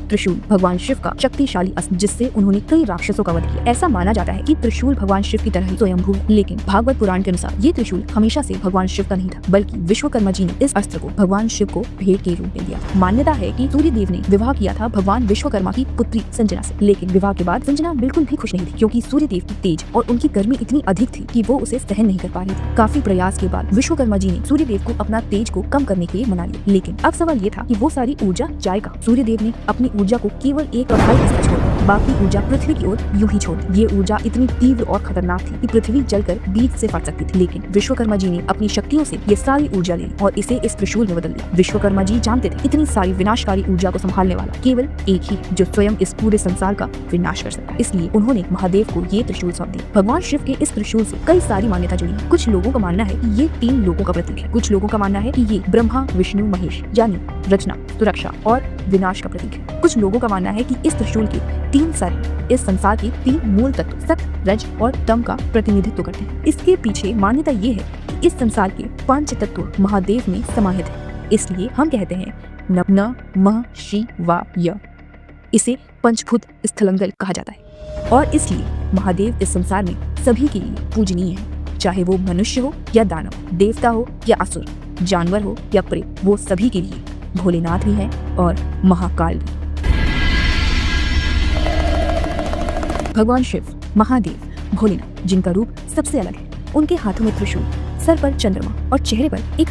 त्रिशूल भगवान शिव का शक्तिशाली अस्त्र जिससे उन्होंने कई राक्षसों का वध किया। ऐसा माना जाता है कि त्रिशूल भगवान शिव की तरह ही स्वयंभू है, लेकिन भागवत पुराण के अनुसार ये त्रिशूल हमेशा से भगवान शिव का नहीं था, बल्कि विश्वकर्मा जी ने इस अस्त्र को भगवान शिव को भेंट के रूप में दिया। मान्यता है कि सूर्य देव ने विवाह किया था भगवान विश्वकर्मा की पुत्री संजना से, लेकिन विवाह के बाद संजना बिल्कुल भी खुश नहीं थी, क्योंकि सूर्य देव की तेज और उनकी गर्मी इतनी अधिक थी कि वो उसे सहन नहीं कर पा रही थी। काफी प्रयास के बाद विश्वकर्मा जी ने सूर्य देव को अपना तेज को कम करने के लिए मना लिया, लेकिन अब सवाल ये था कि वो सारी ऊर्जा जाए कहाँ। सूर्य देव ने अपनी ऊर्जा को केवल एक चौथाई हिस्सा छोड़ा, बाकी ऊर्जा पृथ्वी की ओर यूं ही छोड़ दी। ये ऊर्जा इतनी तीव्र और खतरनाक थी कि पृथ्वी जलकर बीच से फट सकती थी, लेकिन विश्वकर्मा जी ने अपनी शक्तियों से ये सारी ऊर्जा ली और इसे इस त्रिशूल में बदल दिया। विश्वकर्मा जी जानते थे इतनी सारी विनाशकारी ऊर्जा को संभालने वाला केवल एक ही जो स्वयं इस पूरे संसार का विनाश कर सकता है, इसलिए उन्होंने महादेव को ये त्रिशूल सौंप दिया। भगवान शिव के इस त्रिशूल से कई सारी मान्यता जुड़ी है। कुछ लोगों का मानना है कि ये 3 लोगों का प्रतीक है, कुछ लोगों का मानना है कि ये ब्रह्मा विष्णु महेश यानी रचना, सुरक्षा और विनाश का प्रतीक है। कुछ लोगों का मानना है कि इस त्रिशूल के 3 सर इस संसार के 3 मूल तत्व सत, रज और तम का प्रतिनिधित्व करते हैं। इसके पीछे मान्यता ये है कि इस संसार के 5 तत्व महादेव में समाहित है, इसलिए हम कहते हैं नमः शिवाय। इसे पंचभूत स्थलंगल कहा जाता है और इसलिए महादेव इस संसार में सभी के लिए पूजनीय है, चाहे वो मनुष्य हो या दानव, देवता हो या असुर, जानवर हो या प्रेत, वो सभी के लिए भोलेनाथ भी हैं और महाकाल भी। भगवान शिव, महादेव, भोलेनाथ जिनका रूप सबसे अलग है, उनके हाथों में त्रिशूल, सर पर चंद्रमा और चेहरे पर एक